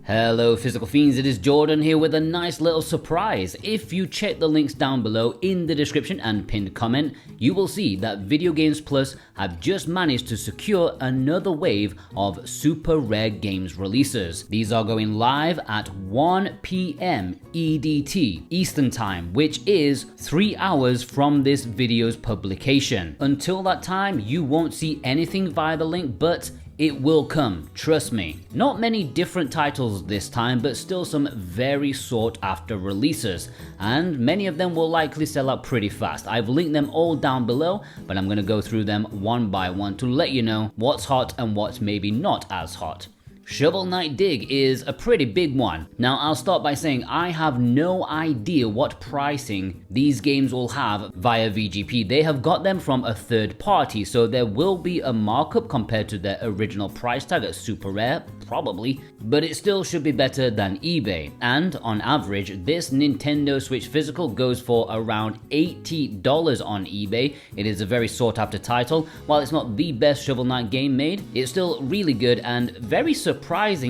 Hello Physical Fiends, it is Jordan here with a nice little surprise. If you check the links down below in the description and pinned comment, you will see that Video Games Plus have just managed to secure another wave of super rare games releases. These are going live at 1 PM EDT, Eastern Time, which is 3 hours from this video's publication. Until that time, you won't see anything via the link, but it will come, trust me. Not many different titles this time, but still some very sought after releases, and many of them will likely sell out pretty fast. I've linked them all down below, but I'm gonna go through them one by one to let you know what's hot and what's maybe not as hot. Shovel Knight Dig is a pretty big one. Now I'll start by saying I have no idea what pricing these games will have via VGP. They have got them from a third party, so there will be a markup compared to their original price tag at super rare, probably, but it still should be better than eBay. And on average, this Nintendo Switch physical goes for around $80 on eBay. It is a very sought after title. While it's not the best Shovel Knight game made, it's still really good and very surprising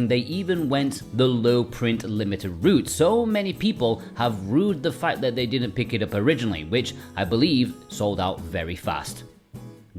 they even went the low print limited route. So many people have rued the fact that they didn't pick it up originally, which I believe sold out very fast.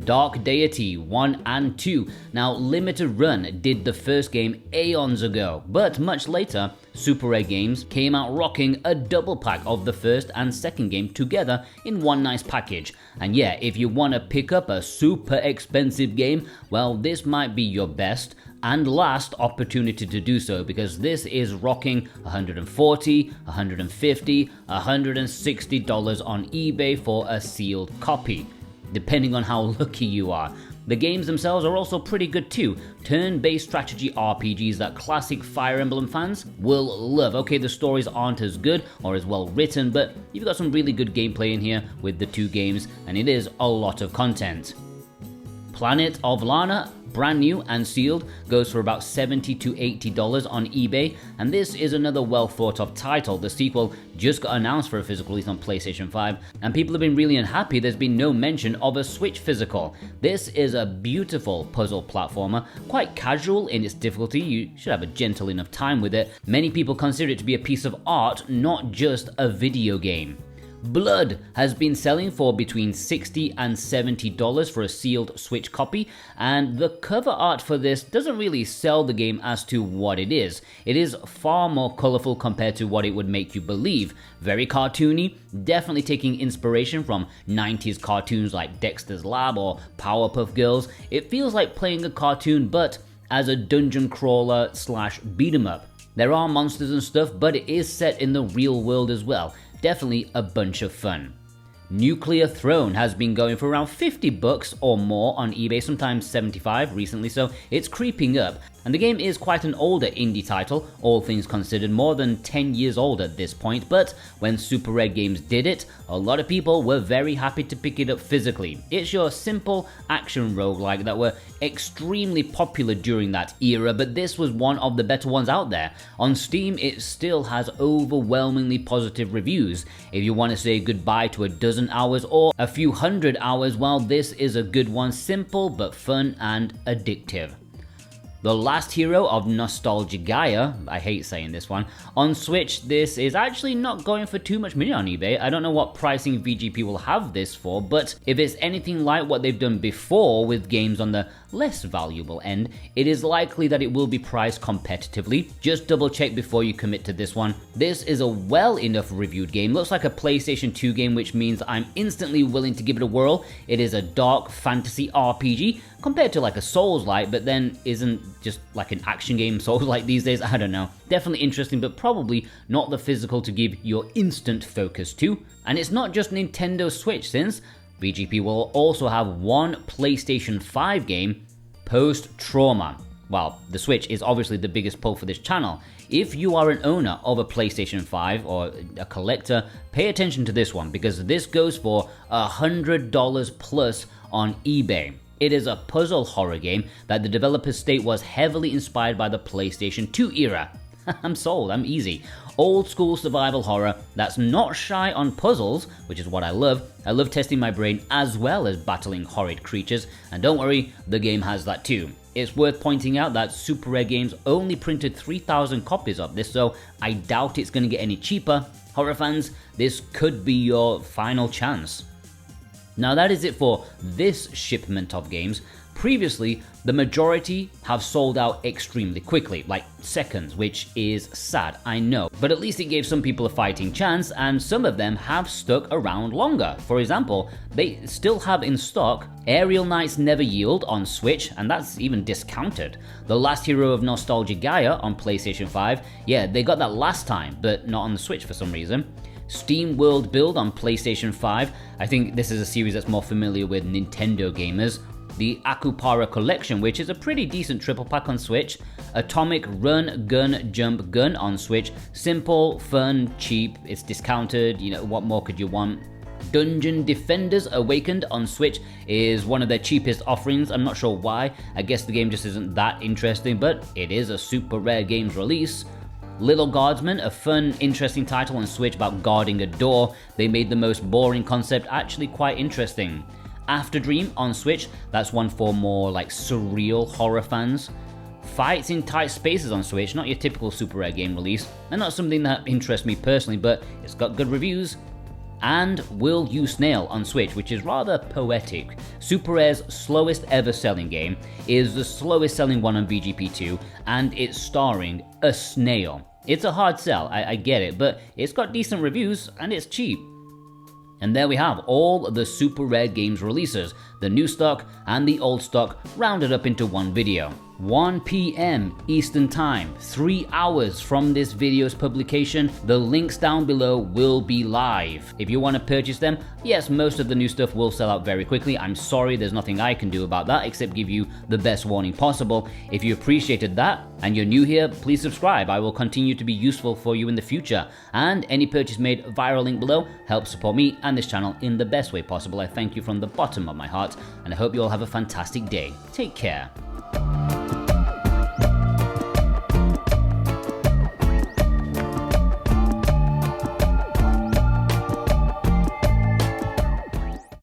Dark Deity 1 and 2. Now Limited Run did the first game aeons ago, but much later Super Rare Games came out rocking a double pack of the first and second game together in one nice package. And yeah, if you want to pick up a super expensive game, well, this might be your best and last opportunity to do so, because this is rocking $140, $150, $160 on eBay for a sealed copy, depending on how lucky you are. The games themselves are also pretty good too. Turn-based strategy RPGs that classic Fire Emblem fans will love. Okay, the stories aren't as good or as well written, but you've got some really good gameplay in here with the two games, and it is a lot of content. Planet of Lana, brand new and sealed, goes for about $70 to $80 on eBay, and this is another well thought of title. The sequel just got announced for a physical release on PlayStation 5, and people have been really unhappy there's been no mention of a Switch physical. This is a beautiful puzzle platformer, quite casual in its difficulty. You should have a gentle enough time with it. Many people consider it to be a piece of art, not just a video game. Blood has been selling for between $60 and $70 for a sealed Switch copy, and the cover art for this doesn't really sell the game as to what it is. It is far more colorful compared to what it would make you believe. Very cartoony, definitely taking inspiration from 90s cartoons like Dexter's Lab or Powerpuff Girls. It feels like playing a cartoon, but as a dungeon crawler slash beat 'em up. There are monsters and stuff, but it is set in the real world as well. Definitely a bunch of fun. Nuclear Throne has been going for around $50 or more on eBay, sometimes $75 recently, so it's creeping up. And the game is quite an older indie title, all things considered, more than 10 years old at this point, but when Super Rare Games did it, a lot of people were very happy to pick it up physically. It's your simple action roguelike that were extremely popular during that era, but this was one of the better ones out there. On Steam, it still has overwhelmingly positive reviews. If you want to say goodbye to a dozen hours or a few hundred hours, well, this is a good one, simple but fun and addictive. The Last Hero of Nostalgaia, I hate saying this one, on Switch. This is actually not going for too much money on eBay. I don't know what pricing VGP will have this for, but if it's anything like what they've done before with games on the less valuable end, it is likely that it will be priced competitively. Just double check before you commit to this one. This is a well enough reviewed game. Looks like a PlayStation 2 game, which means I'm instantly willing to give it a whirl. It is a dark fantasy RPG compared to like a Souls-like, but then isn't just like an action game Souls-like these days. I don't know. Definitely interesting, but probably not the physical to give your instant focus to. And it's not just Nintendo Switch, since VGP will also have one PlayStation 5 game, Post Trauma. Well, the Switch is obviously the biggest pull for this channel. If you are an owner of a PlayStation 5 or a collector, pay attention to this one, because this goes for $100 plus on eBay. It is a puzzle horror game that the developers state was heavily inspired by the PlayStation 2 era. I'm sold, I'm easy. Old school survival horror that's not shy on puzzles, which is what I love. I love testing my brain as well as battling horrid creatures, and don't worry, the game has that too. It's worth pointing out that Super Rare Games only printed 3,000 copies of this, so I doubt it's going to get any cheaper. Horror fans, this could be your final chance. Now that is it for this shipment of games. Previously, the majority have sold out extremely quickly, like seconds, which is sad, I know. But at least it gave some people a fighting chance, and some of them have stuck around longer. For example, they still have in stock Aerial Knights Never Yield on Switch, and that's even discounted. The Last Hero of Nostalgaia on PlayStation 5, yeah, they got that last time, but not on the Switch for some reason. Steam World Build on PlayStation 5, I think this is a series that's more familiar with Nintendo gamers. The Akupara Collection, which is a pretty decent triple pack on Switch. Atomic Run Gun Jump Gun on Switch. Simple, fun, cheap, it's discounted, you know, what more could you want? Dungeon Defenders Awakened on Switch is one of their cheapest offerings. I'm not sure why, I guess the game just isn't that interesting, but it is a Super Rare Games release. Little Guardsman, a fun, interesting title on Switch about guarding a door. They made the most boring concept actually quite interesting. After Dream on Switch, that's one for more like surreal horror fans. Fights in Tight Spaces on Switch, not your typical Super Rare game release, and not something that interests me personally, but it's got good reviews. And Will You Snail on Switch, which is rather poetic. Super Rare's slowest ever selling game is the slowest selling one on VGP2, and it's starring a snail. It's a hard sell, I get it, but it's got decent reviews and it's cheap. And there we have all the Super Rare Games releases, the new stock and the old stock rounded up into one video. 1 PM Eastern Time, 3 hours from this video's publication. The links down below will be live. If you want to purchase them, yes, most of the new stuff will sell out very quickly. I'm sorry, there's nothing I can do about that except give you the best warning possible. If you appreciated that and you're new here, please subscribe. I will continue to be useful for you in the future. And any purchase made via a link below helps support me and this channel in the best way possible. I thank you from the bottom of my heart, and I hope you all have a fantastic day. Take care.